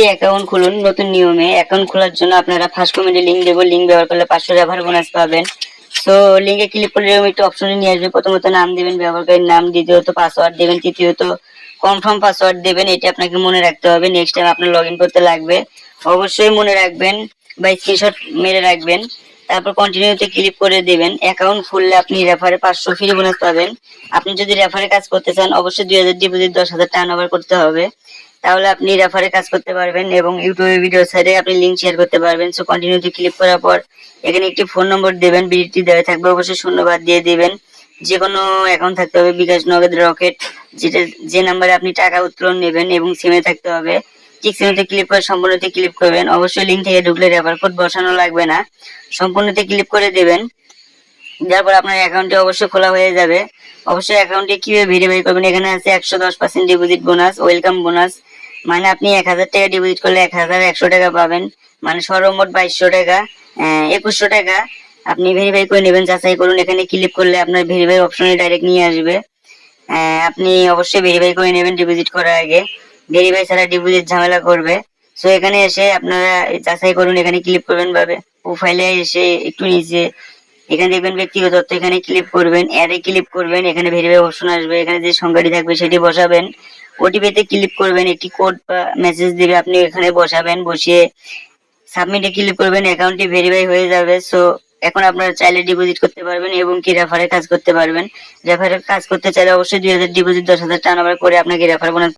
Account খুলুন। নতুন নিয়মে অ্যাকাউন্ট খোলার জন্য আপনারা ফার্স্ট কমেন্টে লিংক দেবো, লিংক ব্যবহার করলে 500 রেফার বোনাস পাবেন। সো লিংকে ক্লিক করলে এরকম একটু অপশনে নিয়ে আসবে। প্রথমত নাম দিবেন, ব্যবহারকারীর নাম, দ্বিতীয়ত পাসওয়ার্ড দিবেন, তৃতীয়ত কনফার্ম পাসওয়ার্ড দিবেন। এটা আপনাকে মনে রাখতে হবে। নেক্সট টাইম আপনার লগ ইন করতে লাগবে, অবশ্যই মনে রাখবেন বা স্ক্রিনশট মেরে রাখবেন। তারপর কন্টিনিউতে ক্লিক করে দিবেন। অ্যাকাউন্ট খুললে আপনি রেফারে 500 ফ্রি বোনাস পাবেন। আপনি যদি রেফারে কাজ করতে চান অবশ্যই 2000 ডিপোজিট 10,000 টার্নওভার করতে হবে, তাহলে আপনি রেফারে কাজ করতে পারবেন এবং ইউটিউবে ভিডিও সাইডে আপনি লিংক শেয়ার করতে পারবেন। সো কন্টিনিউতে ক্লিক করার পর এখানে একটি ফোন নম্বর দেবেন, বিডিটি দেওয়া থাকবে, অবশ্যই শূন্যবাদ দিয়ে দিবেন। যে কোনো অ্যাকাউন্ট থাকতে হবে, বিকাশ, নগদ, রকেট, যেটা যে নাম্বারে আপনি টাকা উত্তোলন নেবেন, এবং সিমে থাকতে হবে। ঠিক সিমেতে ক্লিক করে সম্পূর্ণতে ক্লিক করবেন। অবশ্যই লিংক থেকে ঢুকলে রেফার কোড বসানো লাগবে না, সম্পূর্ণতে ক্লিক করে দেবেন। তারপর আপনার অ্যাকাউন্টটি অবশ্যই খোলা হয়ে যাবে। অবশ্যই অ্যাকাউন্টে কিভাবে ভেরিফাই করবেন, এখানে আছে 110% ডিপোজিট বোনাস, ওয়েলকাম বোনাস। মানে আপনি 1000 টাকা ডিপোজিট করলে 1100 টাকা পাবেন, মানে সর্বমোট 2200 টাকা, 2100 টাকা আপনি ভেরিফাই করে নেবেন। যাচাই করুন, এখানে ক্লিক করলে আপনার ভেরিফাই অপশনে ডাইরেক্ট নিয়ে আসবে। আপনি অবশ্যই ভেরিফাই করে নেবেন ডিপোজিট করার আগে, ভেরিফাই ছাড়া ডিপোজিট ঝামেলা করবে। সো এখানে এসে আপনারা যাচাই করুন, এখানে ক্লিক করবেন ভাবে। প্রোফাইলে এসে একটু নিচে এখানে দেখবেন ব্যক্তিগত তথ্য, এখানে ক্লিক করবেন, অ্যাডে ক্লিক করবেন, এখানে ভেরিফাই অপশন আসবে, এখানে যে সংখ্যাটি থাকবে সেটি বসাবেন। ওটিপিতে ক্লিক করবেন, একটি কোড বা মেসেজ দিবে, আপনি এখানে বসাবেন, বসিয়ে সাবমিটে ক্লিক করবেন, অ্যাকাউন্টটি ভেরিফাই হয়ে যাবে। সো এখন আপনারা চাইলে ডিপোজিট করতে পারবেন এবং কি রেফারে কাজ করতে পারবেন। রেফারে কাজ করতে চাইলে অবশ্যই 2000 ডিপোজিট 10,000 টার্নওভার করে আপনাকে রেফার বোনাস